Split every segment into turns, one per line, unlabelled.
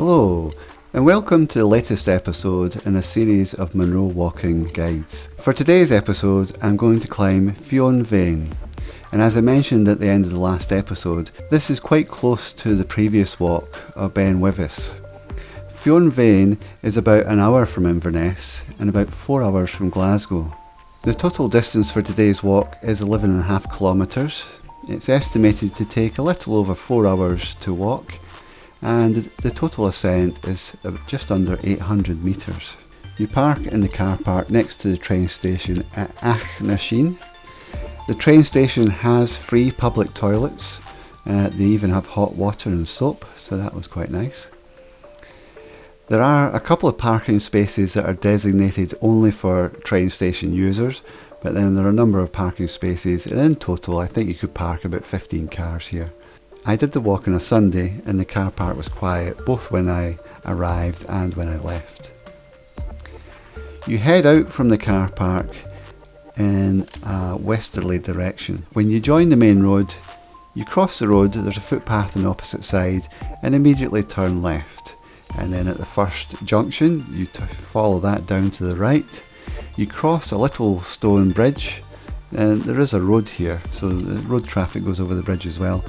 Hello, and welcome to the latest episode in a series of Munro walking guides. For today's episode, I'm going to climb Fionn Bheinn, and as I mentioned at the end of the last episode, this is quite close to the previous walk of Ben Wyvis. Fionn Bheinn is about an hour from Inverness and about 4 hours from Glasgow. The total distance for today's walk is 11.5 kilometres. It's estimated to take a little over 4 hours to walk, and the total ascent is just under 800 metres. You park in the car park next to the train station at Achnasheen. The train station has free public toilets. They even have hot water and soap, so that was quite nice. There are a couple of parking spaces that are designated only for train station users, but then there are a number of parking spaces, and in total I think you could park about 15 cars here. I did the walk on a Sunday and the car park was quiet both when I arrived and when I left. You head out from the car park in a westerly direction. When you join the main road, you cross the road, there's a footpath on the opposite side, and immediately turn left. And then at the first junction, you follow that down to the right. You cross a little stone bridge, and there is a road here, so the road traffic goes over the bridge as well.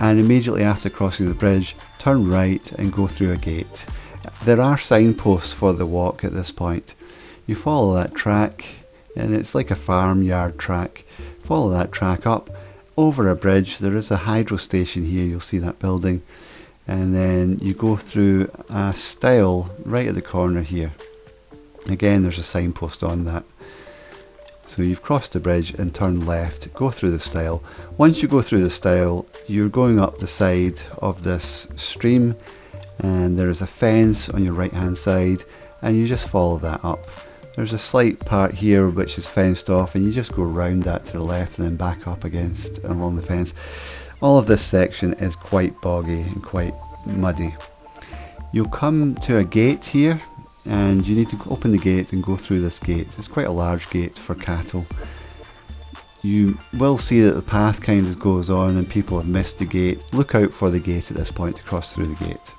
And immediately after crossing the bridge, turn right and go through a gate. There are signposts for the walk at this point. You follow that track, and it's like a farmyard track. Follow that track up over a bridge. There is a hydro station here, you'll see that building. And then you go through a stile right at the corner here. Again, there's a signpost on that. So you've crossed the bridge and turn left, go through the stile. Once you go through the stile, you're going up the side of this stream, and there is a fence on your right hand side, and you just follow that up. There's a slight part here which is fenced off, and you just go round that to the left and then back up along the fence. All of this section is quite boggy and quite muddy. You'll come to a gate here, and you need to open the gate and go through this gate. It's quite a large gate for cattle. You will see that the path kind of goes on and people have missed the gate. Look out for the gate at this point to cross through the gate.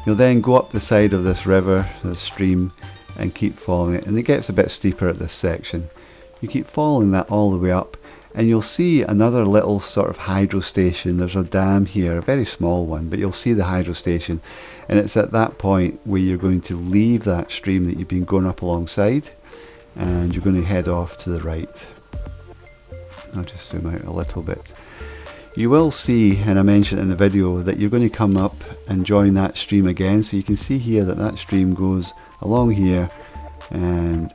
You'll then go up the side of this river, this stream, and keep following it, and it gets a bit steeper at this section. You keep following that all the way up, and you'll see another little sort of hydro station. There's a dam here, a very small one, but you'll see the hydro station, and it's at that point where you're going to leave that stream that you've been going up alongside, and you're going to head off to the right. I'll just zoom out a little bit. You will see, and I mentioned in the video, that you're going to come up and join that stream again, so you can see here that that stream goes along here, and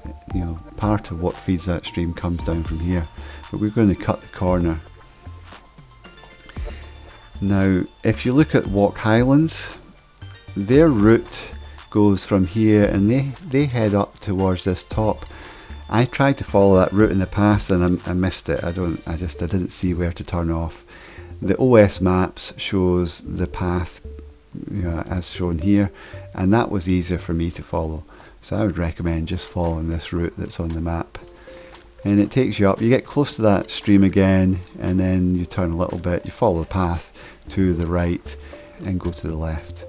part of what feeds that stream comes down from here, but we're going to cut the corner. Now if you look at Walk Highlands, their route goes from here, and they head up towards this top. I tried to follow that route in the past and I missed it. I didn't see where to turn off. The OS maps shows the path as shown here, and that was easier for me to follow. So I would recommend just following this route that's on the map. And it takes you up, you get close to that stream again, and then you turn a little bit, you follow the path to the right and go to the left.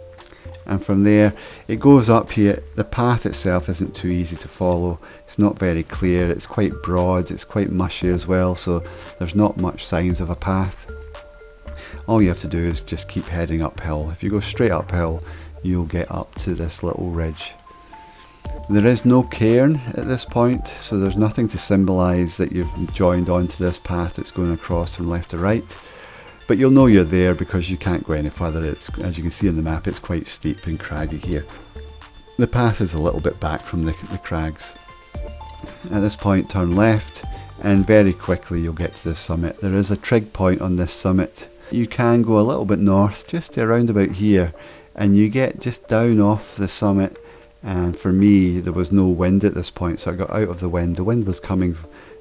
And from there it goes up here. The path itself isn't too easy to follow, it's not very clear, it's quite broad, it's quite mushy as well, so there's not much signs of a path. All you have to do is just keep heading uphill. If you go straight uphill, you'll get up to this little ridge. There is no cairn at this point, so there's nothing to symbolise that you've joined onto this path that's going across from left to right. But you'll know you're there because you can't go any further. As you can see on the map, it's quite steep and craggy here. The path is a little bit back from the crags. At this point, turn left, and very quickly you'll get to the summit. There is a trig point on this summit. You can go a little bit north, just to around about here, and you get just down off the summit. And for me, there was no wind at this point, so I got out of the wind. The wind was coming,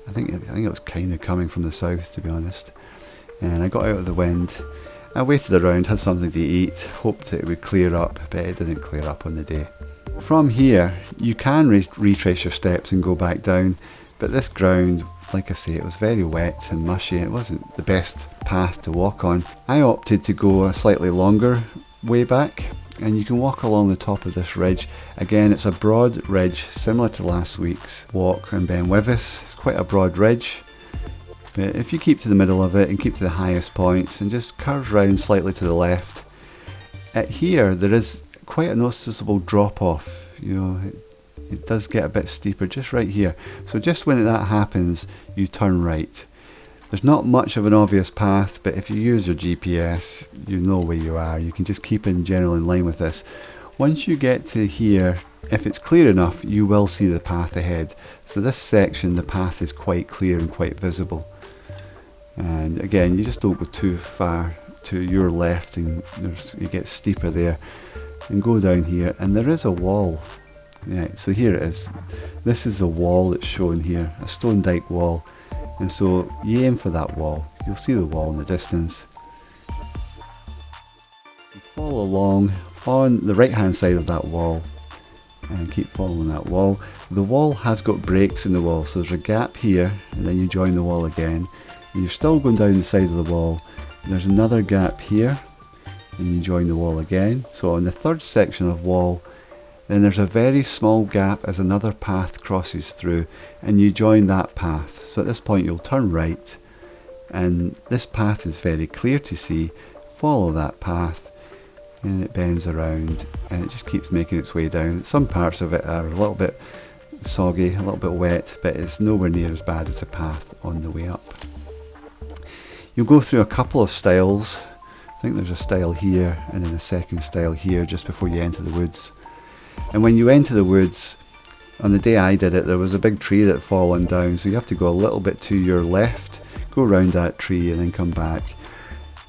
I think it was kind of coming from the south, to be honest. And I got out of the wind. I waited around, had something to eat, hoped it would clear up, but it didn't clear up on the day. From here, you can retrace your steps and go back down, but this ground, like I say, it was very wet and mushy, and it wasn't the best path to walk on. I opted to go a slightly longer way back, and you can walk along the top of this ridge. Again, it's a broad ridge similar to last week's walk in Ben Wyvis. It's quite a broad ridge, but if you keep to the middle of it and keep to the highest points and just curve round slightly to the left, at here there is quite a noticeable drop off. You know, it does get a bit steeper just right here. So just when that happens, you turn right. There's not much of an obvious path, but if you use your GPS, you know where you are. You can just keep in general in line with this. Once you get to here, if it's clear enough, you will see the path ahead. So this section, the path is quite clear and quite visible. And again, you just don't go too far to your left, and it gets steeper there. And go down here, and there is a wall. Yeah, so here it is. This is a wall that's shown here, a stone dyke wall. And so you aim for that wall. You'll see the wall in the distance. You follow along on the right hand side of that wall and keep following that wall. The wall has got breaks in the wall, so there's a gap here, and then you join the wall again. And you're still going down the side of the wall. There's another gap here, and you join the wall again. So on the third section of wall, then there's a very small gap as another path crosses through, and you join that path. So at this point you'll turn right, and this path is very clear to see. Follow that path, and it bends around, and it just keeps making its way down. Some parts of it are a little bit soggy, a little bit wet, but it's nowhere near as bad as the path on the way up. You'll go through a couple of stiles. I think there's a stile here, and then a second stile here just before you enter the woods. And when you enter the woods, on the day I did it, there was a big tree that had fallen down, so you have to go a little bit to your left, go around that tree and then come back.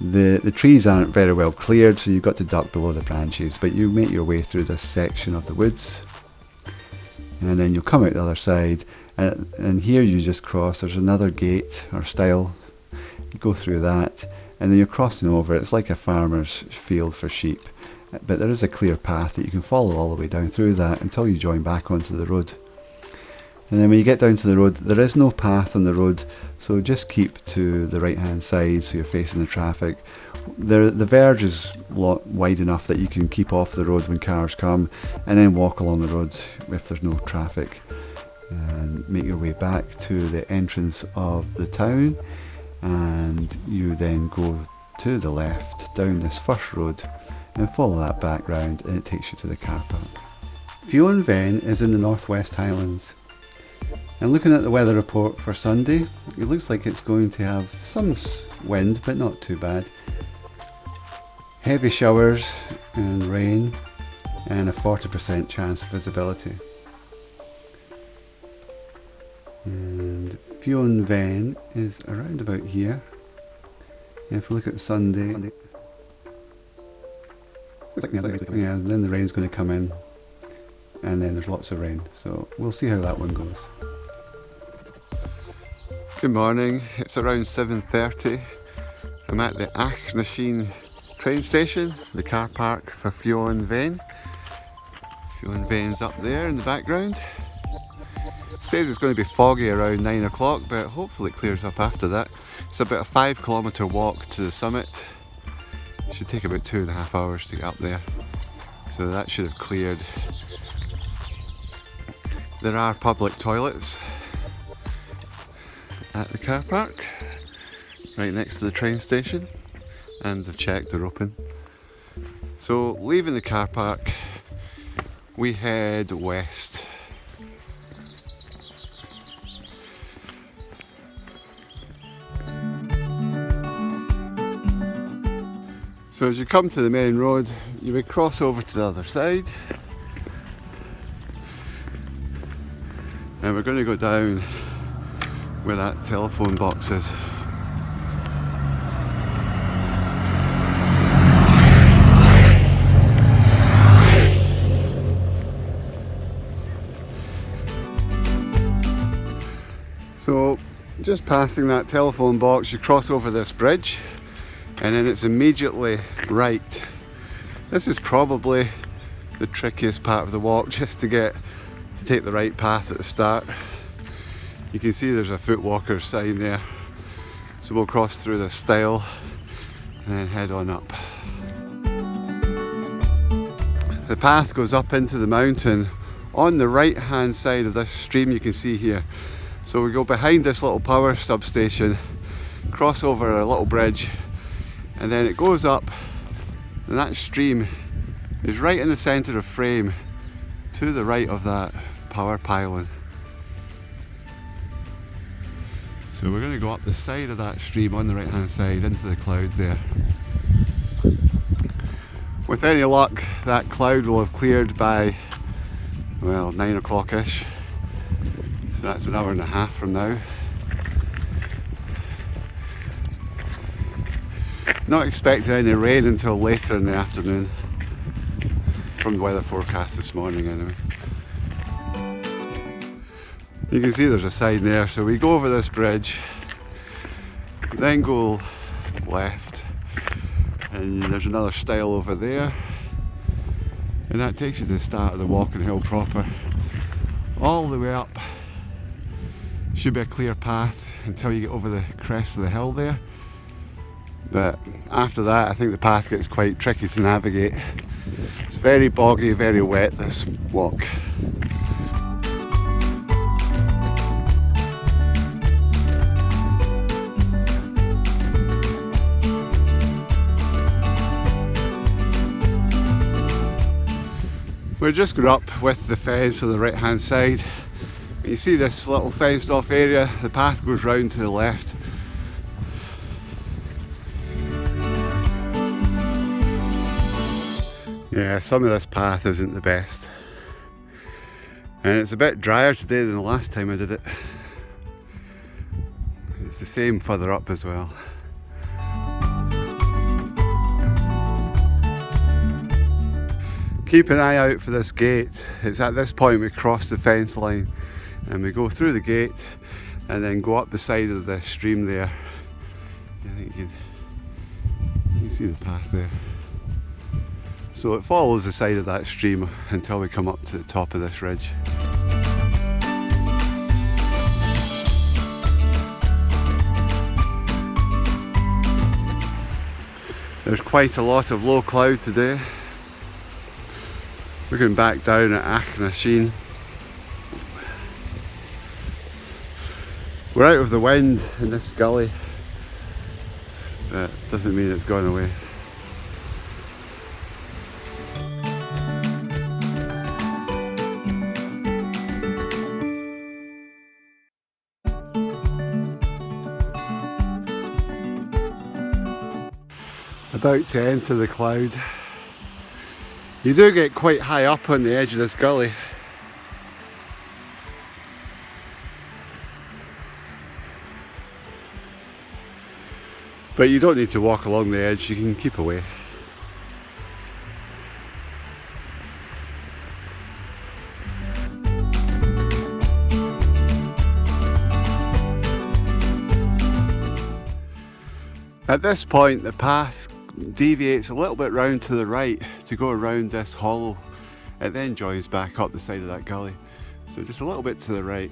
The trees aren't very well cleared, so you've got to duck below the branches, but you make your way through this section of the woods, and then you'll come out the other side, and here you just cross. There's another gate or stile. You go through that, and then you're crossing over. It's like a farmer's field for sheep. But there is a clear path that you can follow all the way down through that until you join back onto the road. And then when you get down to the road, there is no path on the road, so just keep to the right hand side so you're facing the traffic. The verge is wide enough that you can keep off the road when cars come, and then walk along the road if there's no traffic, and make your way back to the entrance of the town, and you then go to the left down this first road and follow that back round, and it takes you to the car park. Fionn Bheinn is in the Northwest Highlands, and looking at the weather report for Sunday, it looks like it's going to have some wind, but not too bad. Heavy showers and rain, and a 40% chance of visibility. And Fionn Bheinn is around about here. And if we look at Sunday, yeah, then the rain's going to come in, and then there's lots of rain, so we'll see how that one goes. Good morning, it's around 7:30. I'm at the Achnasheen train station, the car park for Fionn Bheinn. Fionn Bheinn's up there in the background. It says it's going to be foggy around 9 o'clock, but hopefully it clears up after that. It's about a 5-kilometre walk to the summit. It should take about 2.5 hours to get up there, so that should have cleared. There are public toilets at the car park, right next to the train station, and I've checked, they're open. So leaving the car park, we head west. So as you come to the main road, you would cross over to the other side, and we're going to go down where that telephone box is. So just passing that telephone box, you cross over this bridge, and then it's immediately right. This is probably the trickiest part of the walk, just to take the right path at the start. You can see there's a foot walker sign there, so we'll cross through this stile and then head on up. the path goes up into the mountain on the right hand side of this stream you can see here. So we go behind this little power substation, cross over a little bridge, and then it goes up, and that stream is right in the centre of frame to the right of that power pylon. So we're going to go up the side of that stream on the right hand side into the cloud there. With any luck, that cloud will have cleared by, well, 9 o'clock-ish. So that's an hour and a half from now. Not expecting any rain until later in the afternoon, from the weather forecast this morning anyway. You can see there's a sign there, so we go over this bridge, then go left, and there's another stile over there, and that takes you to the start of the walking hill proper, all the way up. Should be a clear path until you get over the crest of the hill there, but after that I think the path gets quite tricky to navigate. It's very boggy, very wet, this walk. We're just going up with the fence on the right hand side. You see this little fenced off area, the path goes round to the left. Yeah, some of this path isn't the best. And it's a bit drier today than the last time I did it. It's the same further up as well. Keep an eye out for this gate. It's at this point we cross the fence line and we go through the gate and then go up the side of the stream there. I think you can see the path there. So it follows the side of that stream until we come up to the top of this ridge. There's quite a lot of low cloud today. Looking back down at Achnasheen. We're out of the wind in this gully, but it doesn't mean it's gone away. About to enter the cloud. You do get quite high up on the edge of this gully. But you don't need to walk along the edge, you can keep away. At this point the path deviates a little bit round to the right to go around this hollow. It then joins back up the side of that gully. So just a little bit to the right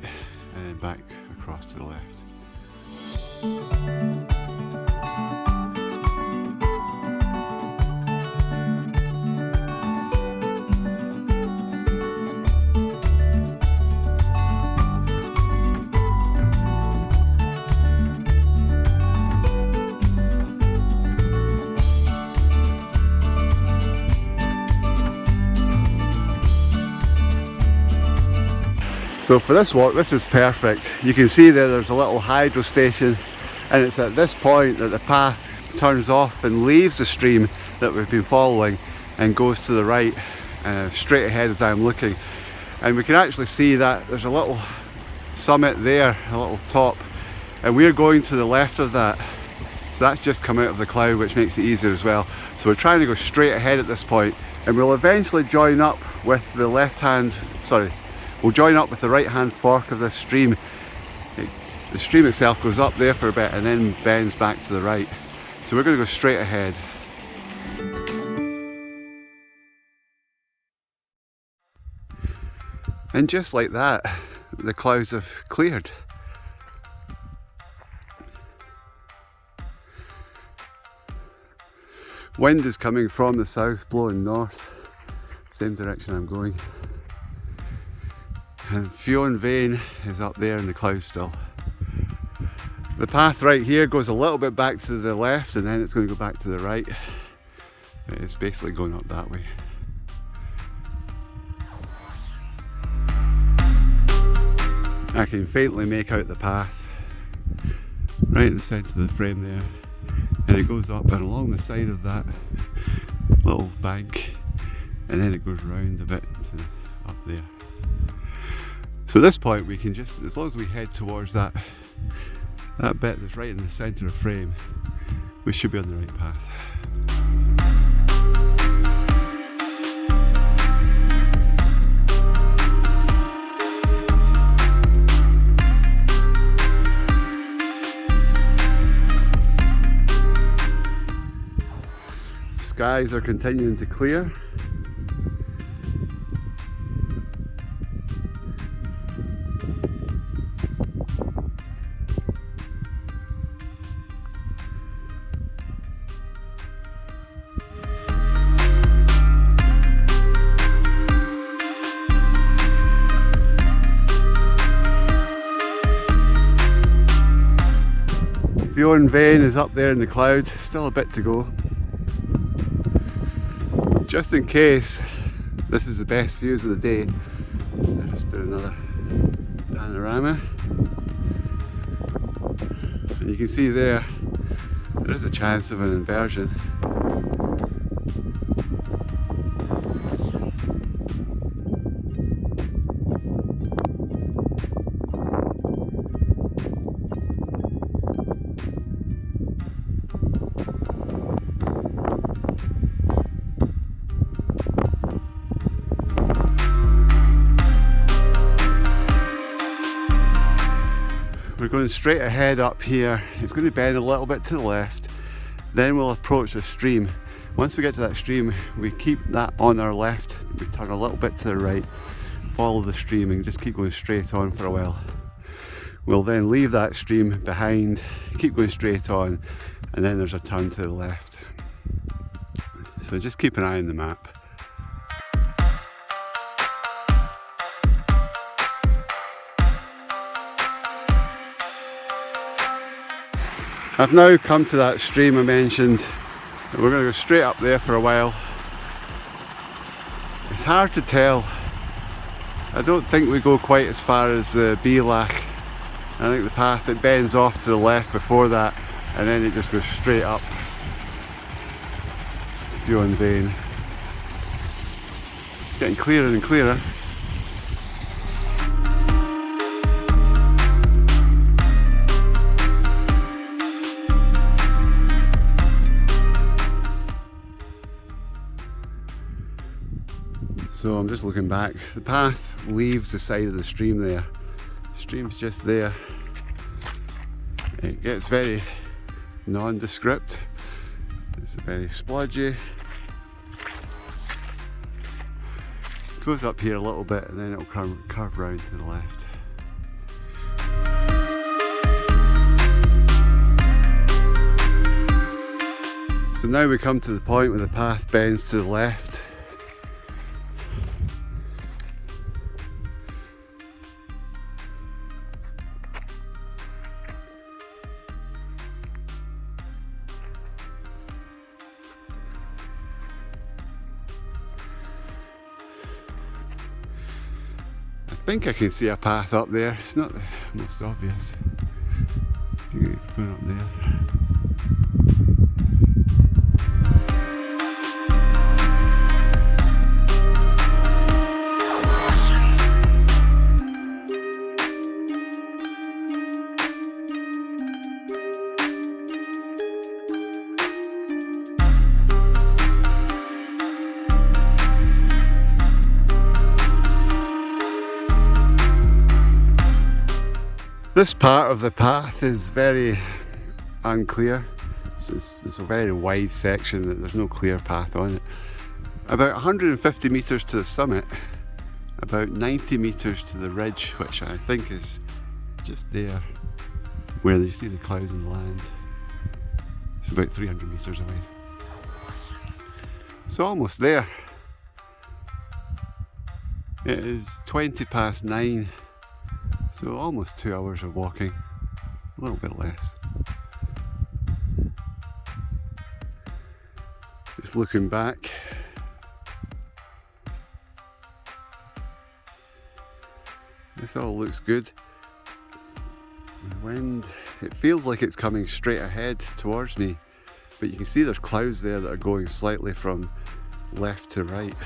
and then back across to the left. So for this walk, this is perfect. You can see there's a little hydro station, and it's at this point that the path turns off and leaves the stream that we've been following and goes to the right, straight ahead as I'm looking. And we can actually see that there's a little summit there, a little top, and we're going to the left of that. So that's just come out of the cloud, which makes it easier as well. So we're trying to go straight ahead at this point, and we'll eventually join up with the we'll join up with the right hand fork of this stream. The stream itself goes up there for a bit and then bends back to the right. So we're going to go straight ahead. And just like that, the clouds have cleared. Wind is coming from the south, blowing north. same direction I'm going. And Fionn Bheinn is up there in the clouds still. The path right here goes a little bit back to the left and then it's going to go back to the right. It's basically going up that way. I can faintly make out the path right in the centre of the frame there, and it goes up and along the side of that little bank, and then it goes round a bit to up there. So at this point we can just, as long as we head towards that bit that's right in the centre of the frame, we should be on the right path. Skies are continuing to clear. Fionn Bheinn is up there in the cloud, still a bit to go. Just in case this is the best views of the day, I'll just do another panorama. And you can see there is a chance of an inversion. We're going straight ahead up here. It's going to bend a little bit to the left, then we'll approach a stream. Once we get to that stream, we keep that on our left, we turn a little bit to the right, follow the stream and just keep going straight on for a while. We'll then leave that stream behind, keep going straight on, and then there's a turn to the left. So just keep an eye on the map. I've now come to that stream I mentioned. We're going to go straight up there for a while. It's hard to tell. I don't think we go quite as far as the Beelach. I think the path, it bends off to the left before that, and then it just goes straight up. Fionn Bheinn. Getting clearer and clearer. So I'm just looking back. The path leaves the side of the stream there. The stream's just there. It gets very nondescript. It's very splodgy. Goes up here a little bit and then it'll curve round to the left. So now we come to the point where the path bends to the left. I think I can see a path up there. It's not the most obvious. I think it's going up there. This part of the path is very unclear. It's a very wide section that there's no clear path on it. About 150 metres to the summit, about 90 metres to the ridge, which I think is just there, where you see the clouds and the land. It's about 300 metres away. So almost there. It is 20 past 9, so almost 2 hours of walking, a little bit less. Just looking back, this all looks good. The wind, it feels like it's coming straight ahead towards me, but you can see there's clouds there that are going slightly from left to right,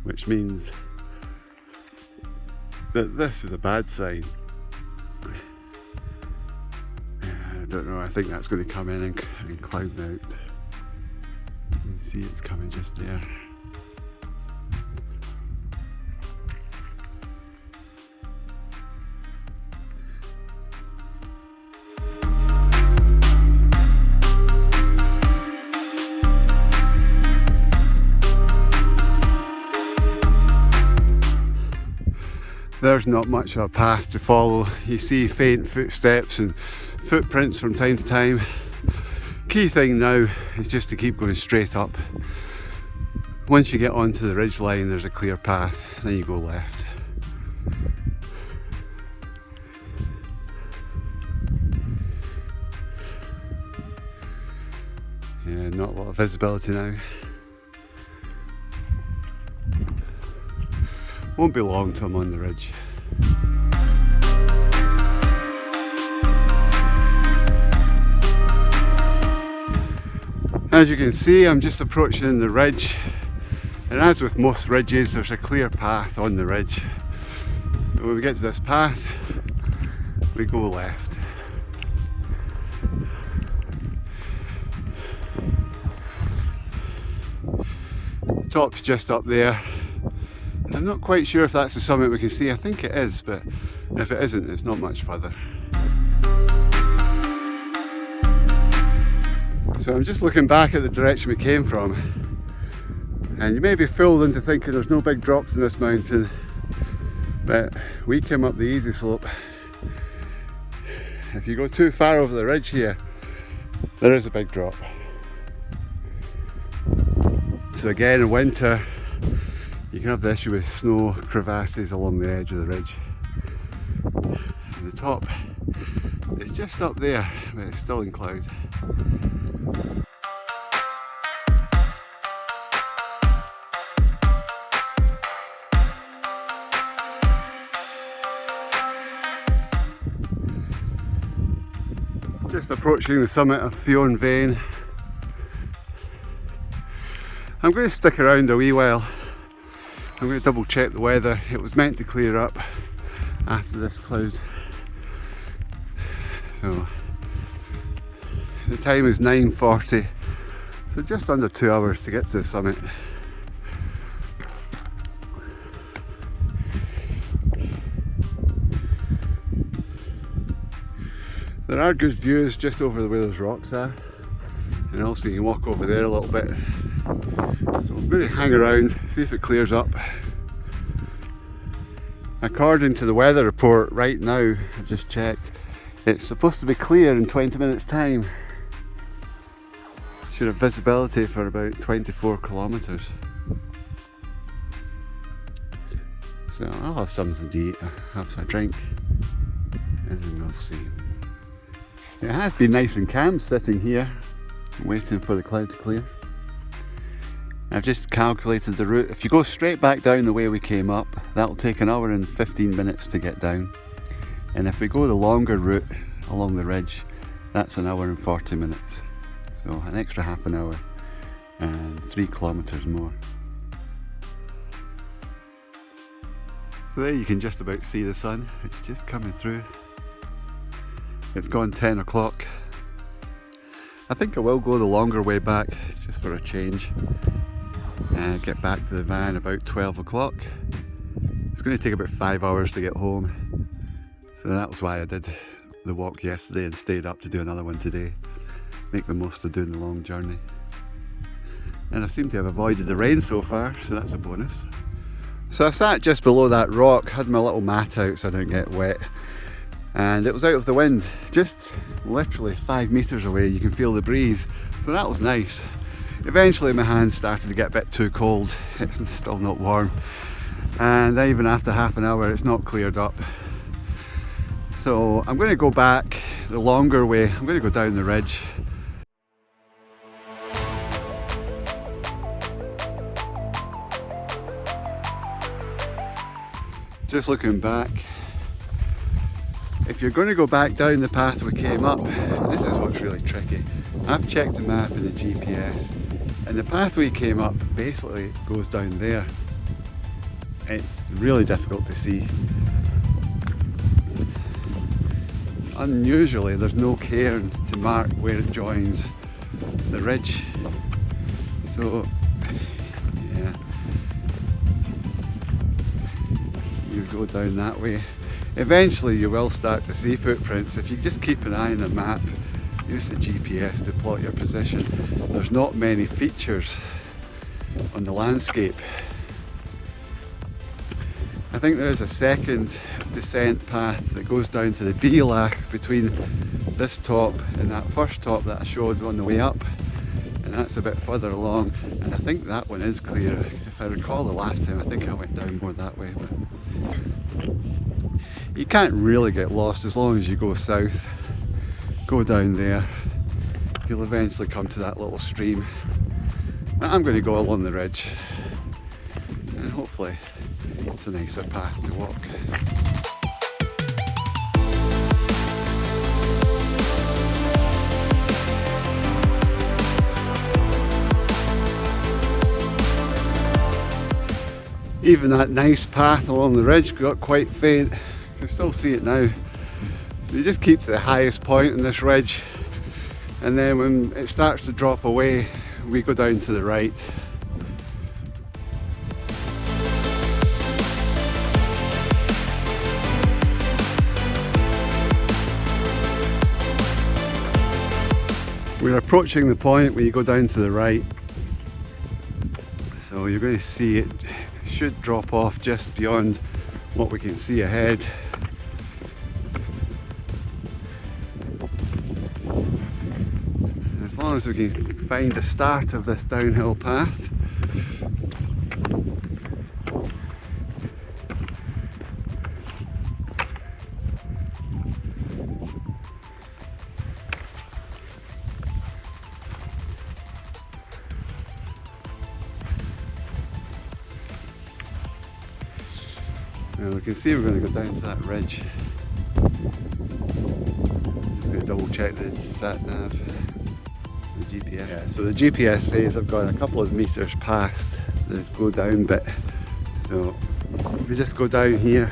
which means that this is a bad sign. I don't know, I think that's going to come in and cloud out. You can see it's coming just there. There's not much of a path to follow. You see faint footsteps and footprints from time to time. Key thing now is just to keep going straight up. Once you get onto the ridge line, there's a clear path, then you go left. Yeah, not a lot of visibility now. Won't be long till I'm on the ridge. As you can see, I'm just approaching the ridge, and as with most ridges, there's a clear path on the ridge. But when we get to this path, we go left. The top's just up there. I'm not quite sure if that's the summit we can see. I think it is, but if it isn't, it's not much further. So I'm just looking back at the direction we came from, and you may be fooled into thinking there's no big drops in this mountain, but we came up the easy slope. If you go too far over the ridge here, there is a big drop. So again, in winter, you can have the issue with snow crevasses along the edge of the ridge. And the top is just up there, but it's still in cloud. Just approaching the summit of Fionn Bheinn. I'm going to stick around a wee while. I'm going to double check the weather. It was meant to clear up after this cloud. So the time is 9:40, so just under 2 hours to get to the summit. There are good views just over where those rocks are, and also you can walk over there a little bit. So I'm going to hang around, see if it clears up. According to the weather report right now, I've just checked, it's supposed to be clear in 20 minutes time. Should have visibility for about 24 kilometres. So I'll have something to eat, have some drink, and then we'll see. It has been nice and calm sitting here, waiting for the cloud to clear. I've just calculated the route. If you go straight back down the way we came up, that'll take an hour and 15 minutes to get down. And if we go the longer route along the ridge, that's an hour and 40 minutes. So an extra half an hour and 3 kilometres more. So there you can just about see the sun. It's just coming through. It's gone 10 o'clock. I think I will go the longer way back, just for a change. Get back to the van about 12 o'clock. It's going to take about 5 hours to get home. So that was why I did the walk yesterday and stayed up to do another one today. Make the most of doing the long journey. And I seem to have avoided the rain so far, so that's a bonus. So I sat just below that rock, had my little mat out so I don't get wet. And it was out of the wind, just literally 5 metres away. You can feel the breeze, so that was nice. Eventually my hands started to get a bit too cold. It's still not warm, and even after half an hour it's not cleared up. So I'm going to go back the longer way. I'm going to go down the ridge. Just looking back, if you're going to go back down the path we came up, this is what's really tricky. I've checked the map and the GPS, and the path we came up basically goes down there. It's really difficult to see. Unusually, there's no cairn to mark where it joins the ridge. So, yeah. You go down that way. Eventually you will start to see footprints. If you just keep an eye on the map, use the GPS to plot your position. There's not many features on the landscape. I think there is a second descent path that goes down to the Kinlochewe between this top and that first top that I showed on the way up, and that's a bit further along, and I think that one is clear. If I recall the last time, I think I went down more that way. But you can't really get lost as long as you go south. Go down there, you'll eventually come to that little stream. I'm going to go along the ridge, and hopefully it's a nicer path to walk. Even that nice path along the ridge got quite faint. You can still see it now. So you just keep to the highest point on this ridge, and then when it starts to drop away, we go down to the right. We're approaching the point where you go down to the right, so you're going to see it should drop off just beyond what we can see ahead. As long as we can find the start of this downhill path, now we can see we're going to go down to that ridge. I'm just going to double check the sat nav, the GPS. Yeah, so the GPS says I've got a couple of meters past the go down bit. So if we just go down here,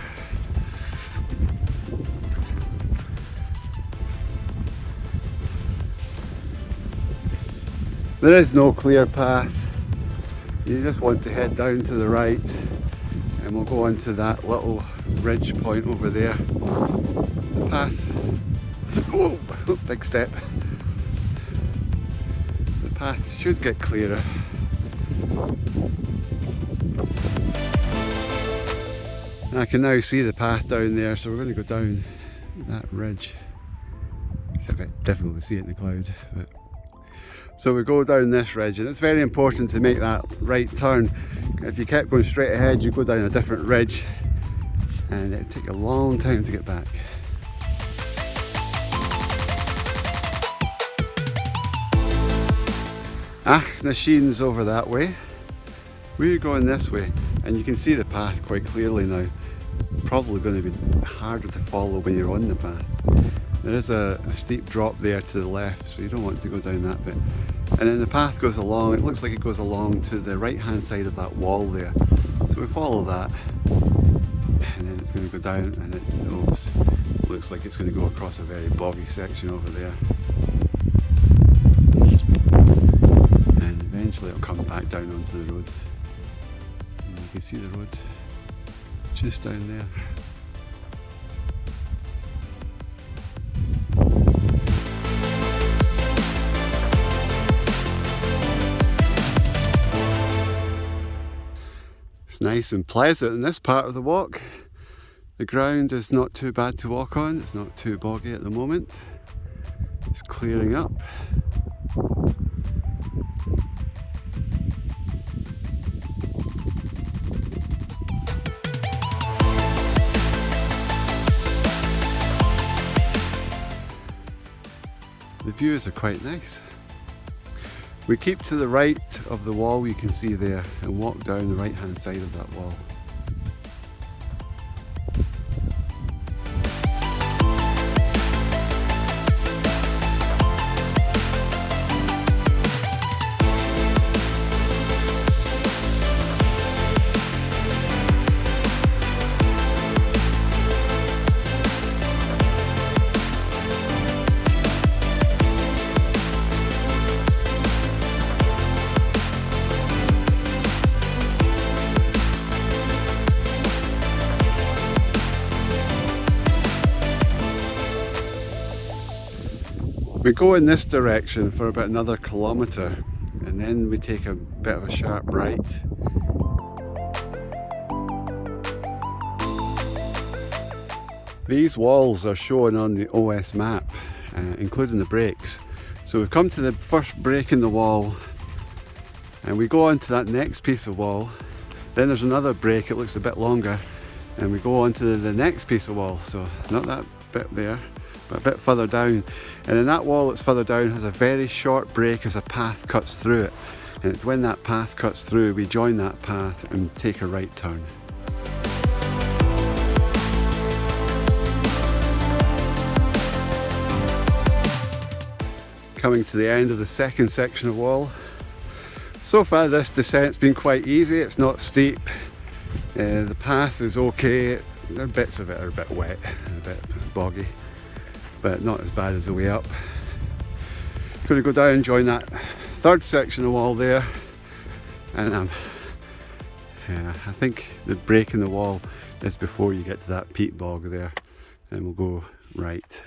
there is no clear path. You just want to head down to the right, and we'll go on to that little ridge point over there. The path, oh, big step. The path should get clearer. And I can now see the path down there, so we're going to go down that ridge. It's a bit difficult to see it in the cloud, but so we go down this ridge, and it's very important to make that right turn. If you kept going straight ahead, you go down a different ridge, and it'd take a long time to get back. Achnasheen's over that way. We're going this way, and you can see the path quite clearly now. Probably going to be harder to follow when you're on the path. There is a steep drop there to the left, so you don't want to go down that bit. And then the path goes along, it looks like it goes along to the right hand side of that wall there. So we follow that, and then it's going to go down, and it looks like it's going to go across a very boggy section over there. And eventually it'll come back down onto the road. And you can see the road just down there. It's nice and pleasant in this part of the walk. The ground is not too bad to walk on, it's not too boggy at the moment. It's clearing up. The views are quite nice. We keep to the right of the wall you can see there and walk down the right hand side of that wall. We go in this direction for about another kilometre and then we take a bit of a sharp right. These walls are shown on the OS map, including the breaks. So we've come to the first break in the wall and we go on to that next piece of wall. Then there's another break, it looks a bit longer, and we go on to the next piece of wall. So not that bit there, but a bit further down. And in that wall that's further down has a very short break as a path cuts through it. And it's when that path cuts through, we join that path and take a right turn. Coming to the end of the second section of wall. So far this descent's been quite easy, it's not steep. The path is okay, bits of it are a bit wet and a bit boggy, but not as bad as the way up. Going to go down and join that third section of wall there, and I think the break in the wall is before you get to that peat bog there, and we'll go right.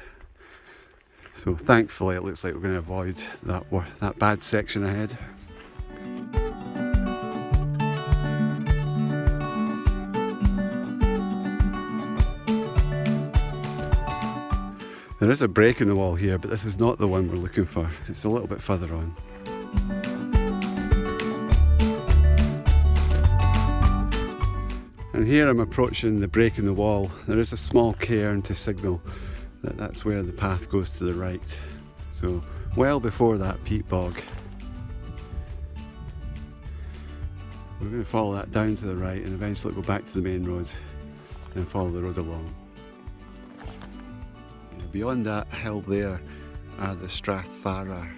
So thankfully it looks like we're going to avoid that bad section ahead. There is a break in the wall here, but this is not the one we're looking for. It's a little bit further on. And here I'm approaching the break in the wall. There is a small cairn to signal that that's where the path goes to the right. So well before that peat bog. We're going to follow that down to the right and eventually go back to the main road and follow the road along. Beyond that hill there are the Strathfarrar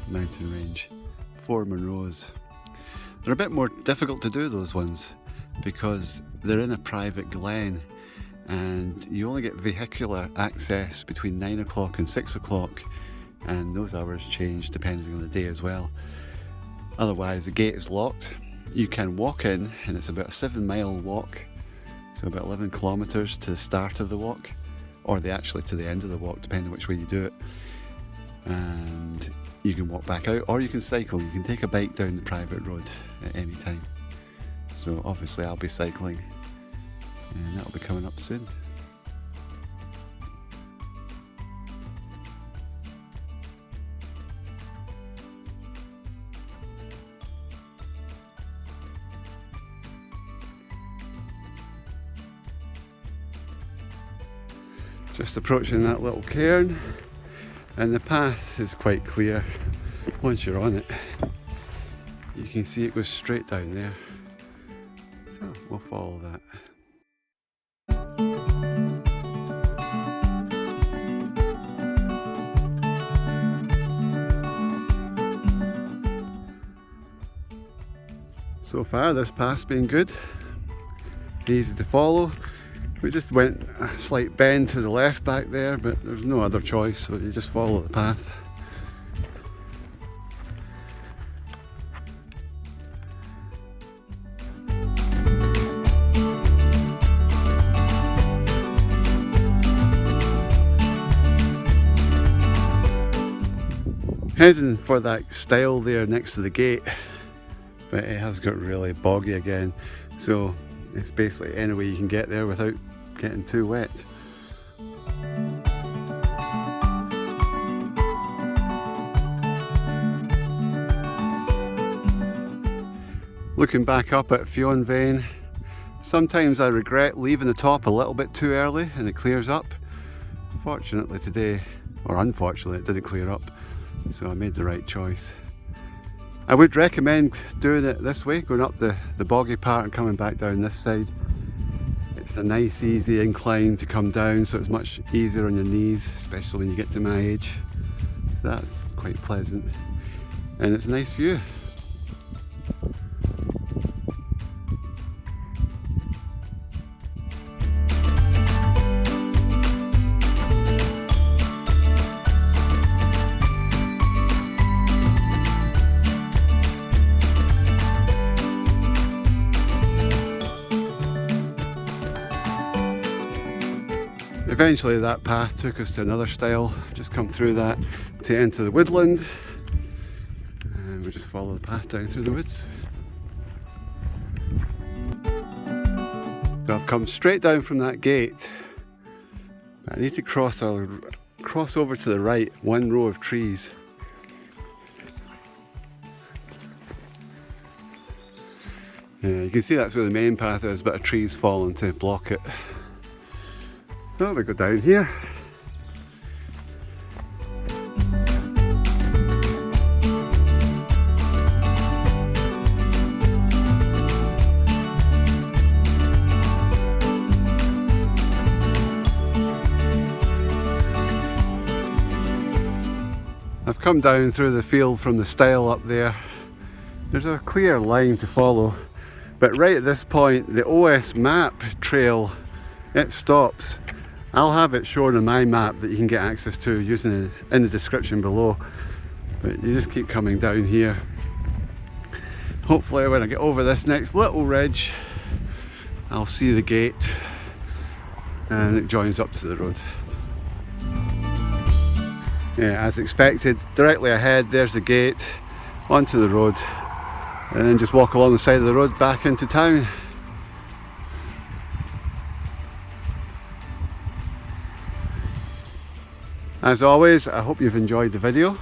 mountain range, 4 Munros. They're a bit more difficult to do, those ones, because they're in a private glen and you only get vehicular access between 9 o'clock and 6 o'clock, and those hours change depending on the day as well. Otherwise the gate is locked. You can walk in and it's about a 7-mile walk, so about 11 kilometres to the start of the walk, or actually to the end of the walk, depending which way you do it. And you can walk back out, or you can cycle. You can take a bike down the private road at any time. So obviously I'll be cycling, and that'll be coming up soon. Just approaching that little cairn, and the path is quite clear once you're on it. You can see it goes straight down there, so we'll follow that. So far this path's been good, easy to follow. We just went a slight bend to the left back there, but there's no other choice, so you just follow the path. Heading for that stile there next to the gate, but it has got really boggy again, so it's basically any way you can get there without getting too wet. Looking back up at Fionn Bheinn, sometimes I regret leaving the top a little bit too early and it clears up. Fortunately today, or unfortunately, it didn't clear up, so I made the right choice. I would recommend doing it this way, going up the boggy part and coming back down this side. It's a nice easy incline to come down, so it's much easier on your knees, especially when you get to my age. So that's quite pleasant, and it's a nice view. Eventually that path took us to another stile, just come through that to enter the woodland, and we just follow the path down through the woods. So I've come straight down from that gate. I need to cross over to the right, one row of trees. Yeah, you can see that's where the main path is, but a tree's fallen to block it. So we go down here. I've come down through the field from the stile up there. There's a clear line to follow, but right at this point the OS map trail, it stops. I'll have it shown on my map that you can get access to using it in the description below, but you just keep coming down here. Hopefully when I get over this next little ridge I'll see the gate and it joins up to the road. Yeah, as expected, directly ahead there's the gate, onto the road, and then just walk along the side of the road back into town. As always, I hope you've enjoyed the video.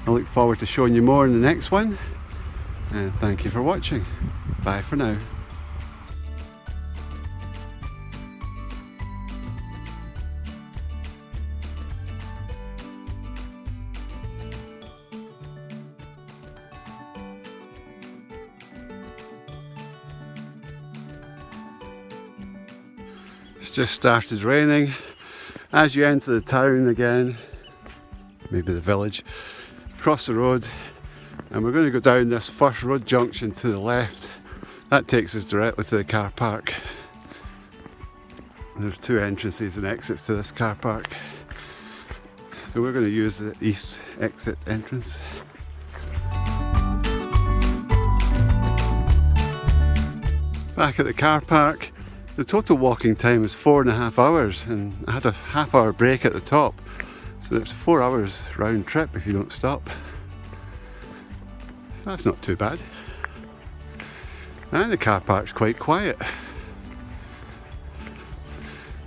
I look forward to showing you more in the next one, and thank you for watching. Bye for now. It's just started raining. As you enter the town again, maybe the village, cross the road, and we're going to go down this first road junction to the left. That takes us directly to the car park. There's two entrances and exits to this car park, so we're going to use the east exit entrance. Back at the car park, the total walking time is 4.5 hours, and I had a half-hour break at the top, so it's 4 hours round trip if you don't stop. So that's not too bad. And the car park's quite quiet.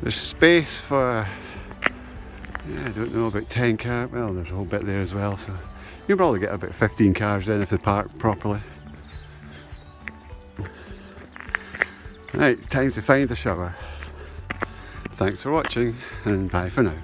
There's space for, I don't know, about 10 cars. Well, there's a whole bit there as well, so you'll probably get about 15 cars in if they park properly. Right, time to find a shower. Thanks for watching, and bye for now.